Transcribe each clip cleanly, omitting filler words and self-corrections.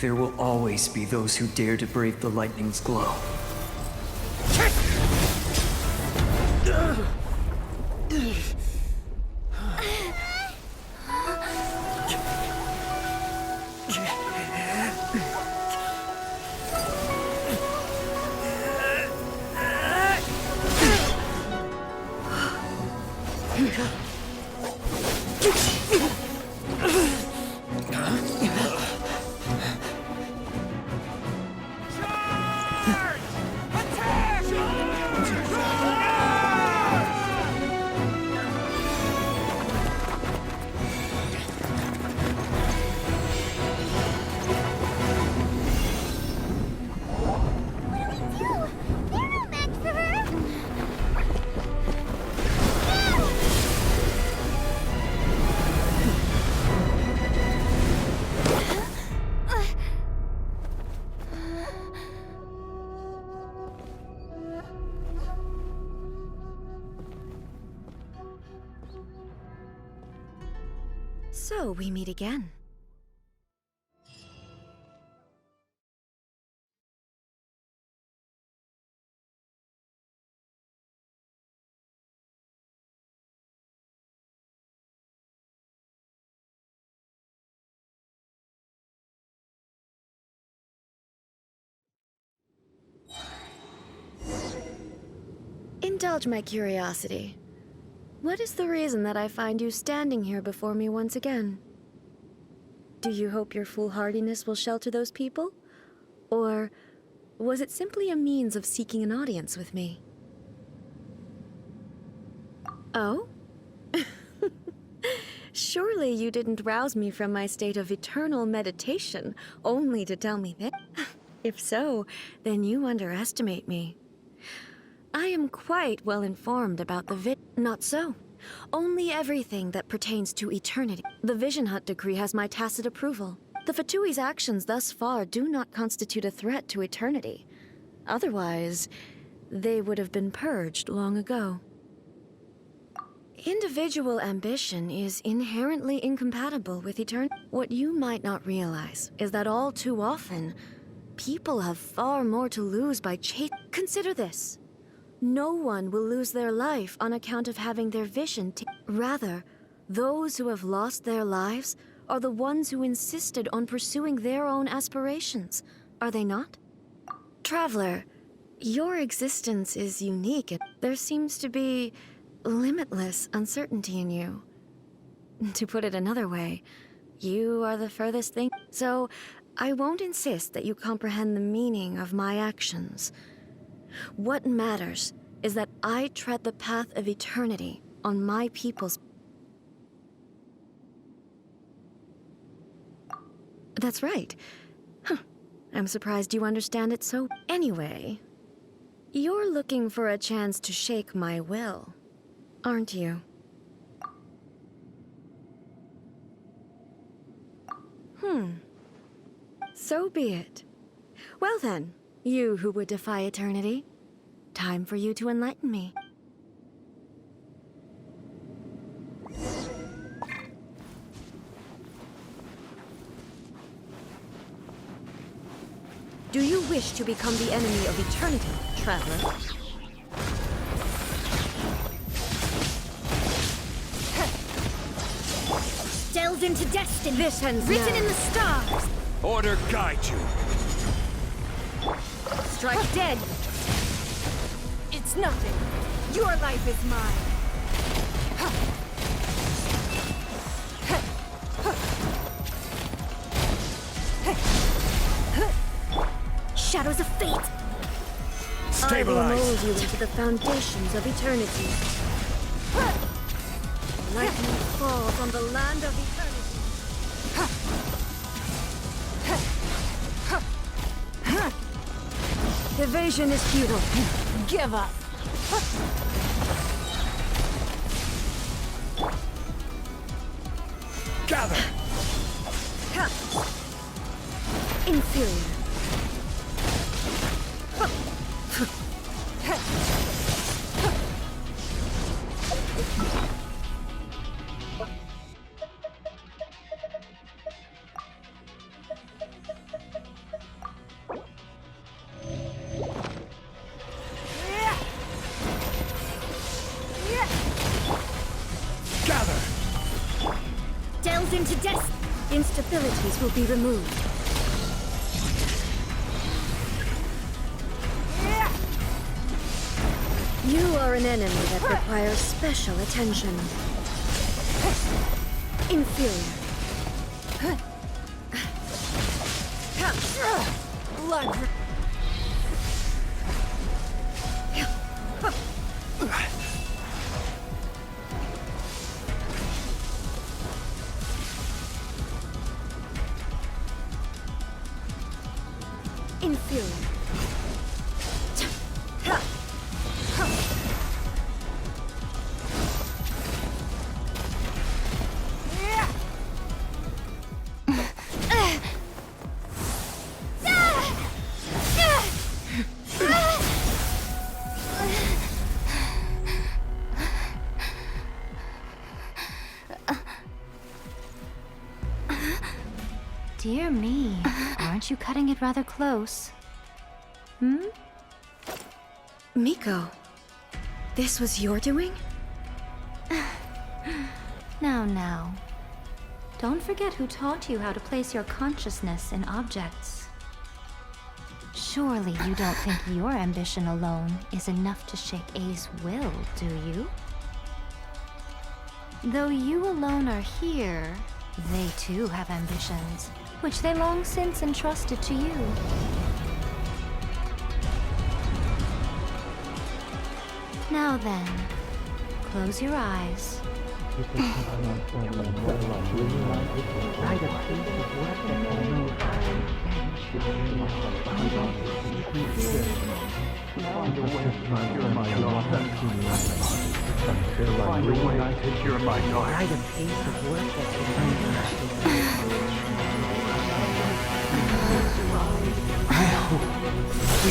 there will always be those who dare to brave the lightning's glow. So, we meet again. Indulge my curiosity. What is the reason that I find you standing here before me once again? Do you hope your foolhardiness will shelter those people? Or was it simply a means of seeking an audience with me? Oh? Surely you didn't rouse me from my state of eternal meditation only to tell me that? If so, then you underestimate me. I am quite well informed about the Not so. Only everything that pertains to eternity. The Vision Hut decree has my tacit approval. The Fatui's actions thus far do not constitute a threat to eternity. Otherwise, they would have been purged long ago. Individual ambition is inherently incompatible with eternity. What you might not realize is that all too often, people have far more to lose by Consider this. No one will lose their life on account of having their vision Rather, those who have lost their lives are the ones who insisted on pursuing their own aspirations, are they not? Traveler, your existence is unique and there seems to be limitless uncertainty in you. To put it another way, you are the furthest thing. So, I won't insist that you comprehend the meaning of my actions. What matters is that I tread the path of eternity on my people's... That's right. Huh. I'm surprised you understand it so... Anyway, you're looking for a chance to shake my will, aren't you? So be it. Well then, you who would defy eternity, time for you to enlighten me. Do you wish to become the enemy of eternity, traveler? Delve into destiny. This ends written now. in the stars. Order guide you. Strike dead. It's nothing. Your life is mine. Shadows of fate. Stabilize. I will mold you into the foundations of eternity. Lightning falls on the land of eternity. Evasion is futile. Give up. Gather. Inferior. into death. Instabilities will be removed. You are an enemy that requires special attention. Inferior. Blood. Inferior. Dear me, aren't you cutting it rather close? Miko, this was your doing? Now. Don't forget who taught you how to place your consciousness in objects. Surely you don't think your ambition alone is enough to shake A's will, do you? Though you alone are here, they too have ambitions, which they long since entrusted to you. Now then, close your eyes. We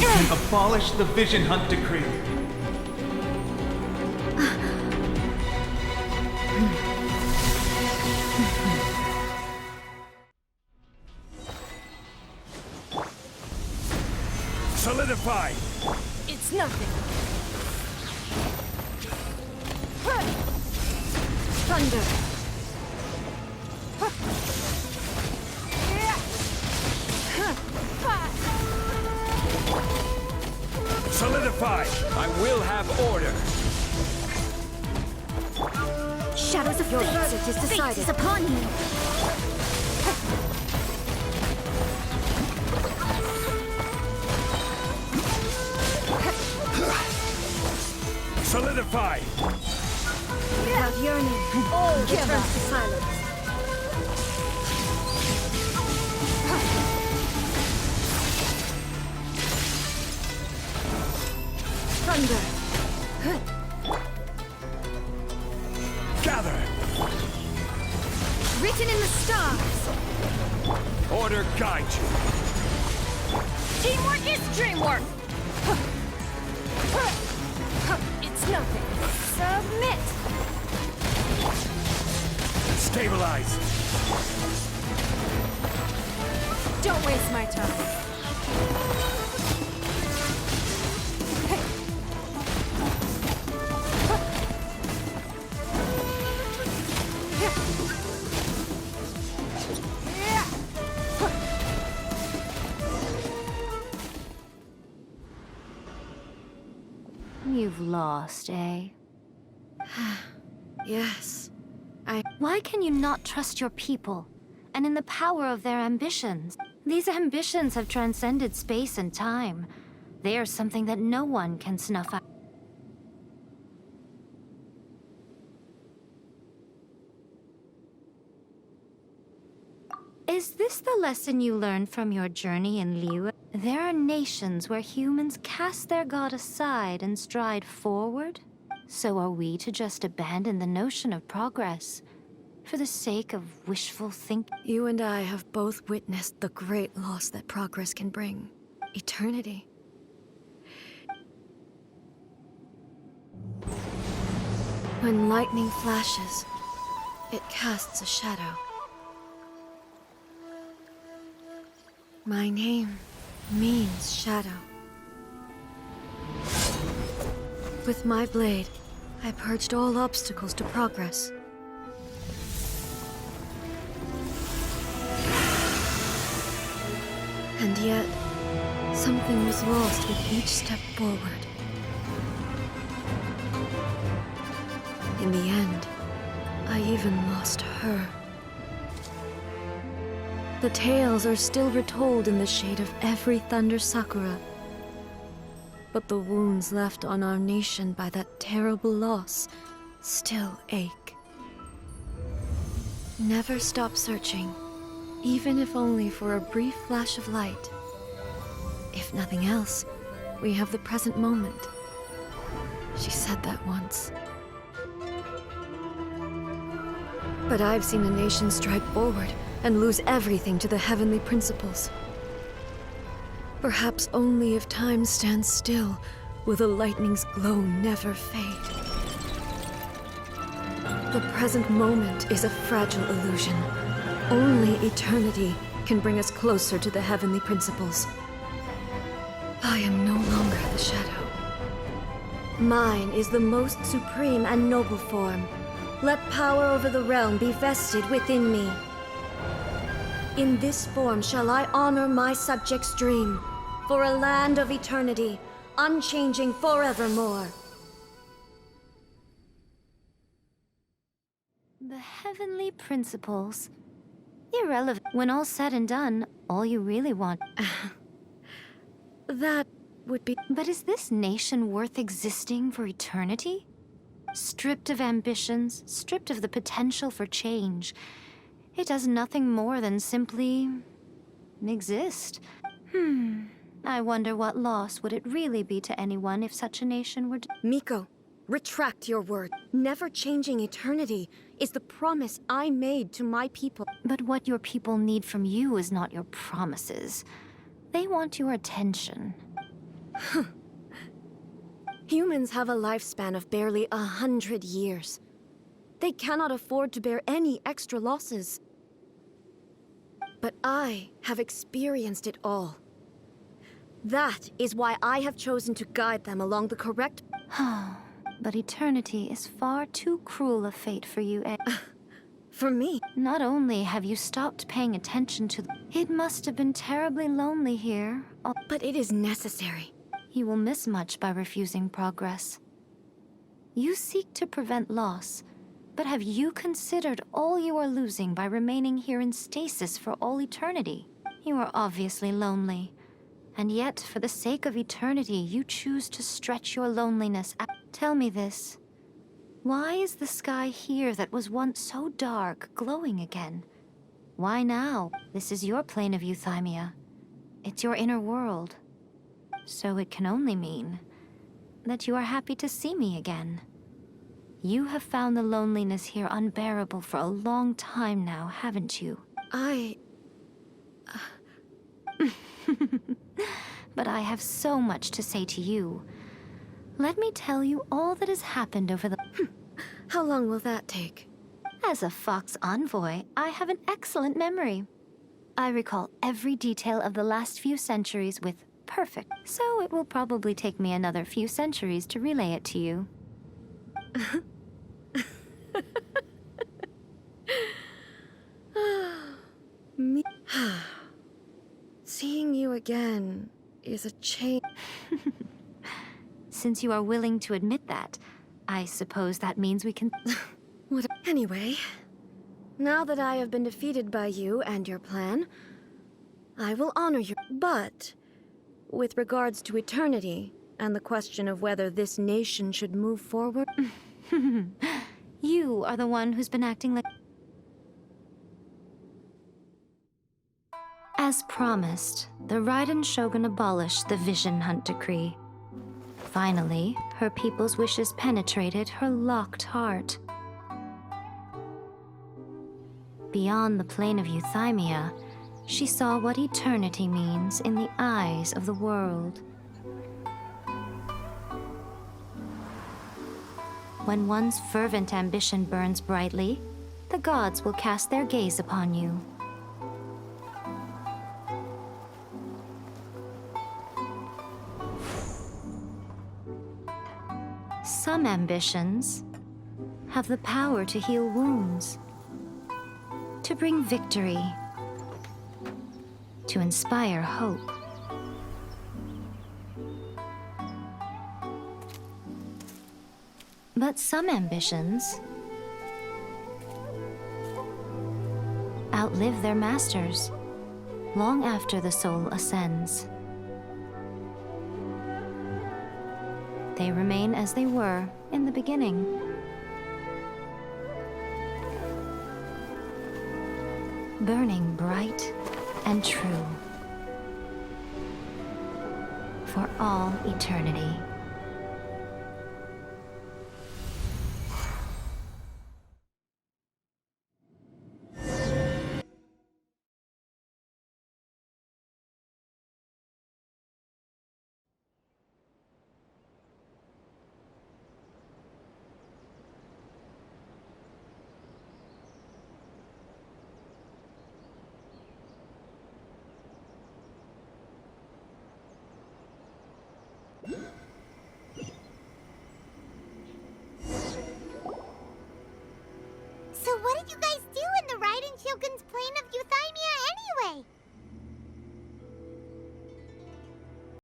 can abolish the Vision Hunt Decree. Solidify! It's nothing. Thunder. Solidify! I will have order. Shadows of Your fate. verdict is Fate decided. is upon you. Solidify! Without yearning, all returns to silence. Thunder. Gather! Written in the stars. Order guide you. Teamwork is dreamwork. It's nothing. Submit. Stabilize! Don't waste my time. You've lost, eh? Yes. Why can you not trust your people, and in the power of their ambitions? These ambitions have transcended space and time. They are something that no one can snuff out. Is this the lesson you learned from your journey in Liu? There are nations where humans cast their god aside and stride forward. So are we to just abandon the notion of progress for the sake of wishful thinking? You and I have both witnessed the great loss that progress can bring. Eternity. When lightning flashes, it casts a shadow. My name means shadow. With my blade, I purged all obstacles to progress. And yet, something was lost with each step forward. In the end, I even lost her. The tales are still retold in the shade of every Thunder Sakura. But the wounds left on our nation by that terrible loss still ache. Never stop searching, even if only for a brief flash of light. If nothing else, we have the present moment. She said that once. But I've seen a nation stride forward and lose everything to the heavenly principles. Perhaps only if time stands still will the lightning's glow never fade. The present moment is a fragile illusion. Only eternity can bring us closer to the heavenly principles. I am no longer the shadow. Mine is the most supreme and noble form. Let power over the realm be vested within me. In this form shall I honor my subjects' dream, for a land of eternity, unchanging forevermore. The heavenly principles. Irrelevant. When all's said and done, all you really want. That would be... But is this nation worth existing for eternity? Stripped of ambitions, stripped of the potential for change. It does nothing more than simply... exist. I wonder what loss would it really be to anyone if such a nation were... Miko, retract your word. Never changing eternity is the promise I made to my people. But what your people need from you is not your promises. They want your attention. Humans have a lifespan of barely 100 years. They cannot afford to bear any extra losses. But I have experienced it all. That is why I have chosen to guide them along the correct... But eternity is far too cruel a fate for you, eh? For me. Not only have you stopped paying attention to... It must have been terribly lonely here. But it is necessary. You will miss much by refusing progress. You seek to prevent loss, but have you considered all you are losing by remaining here in stasis for all eternity? You are obviously lonely, and yet, for the sake of eternity, you choose to stretch your loneliness out. Tell me this. Why is the sky here that was once so dark glowing again? Why now? This is your plane of euthymia. It's your inner world. So it can only mean that you are happy to see me again. You have found the loneliness here unbearable for a long time now, haven't you? But I have so much to say to you. Let me tell you all that has happened over the... How long will that take? As a Fox envoy, I have an excellent memory. I recall every detail of the last few centuries with perfect. So it will probably take me another few centuries to relay it to you. Seeing you again is a change. Since you are willing to admit that, I suppose that means we can... Anyway, now that I have been defeated by you and your plan, I will honor you. But, with regards to eternity, and the question of whether this nation should move forward... You are the one who's been acting like... As promised, the Raiden Shogun abolished the Vision Hunt Decree. Finally, her people's wishes penetrated her locked heart. Beyond the plane of euthymia, she saw what eternity means in the eyes of the world. When one's fervent ambition burns brightly, the gods will cast their gaze upon you. Some ambitions have the power to heal wounds, to bring victory. to inspire hope. But some ambitions outlive their masters long after the soul ascends. They remain as they were in the beginning. Burning bright and true for all eternity.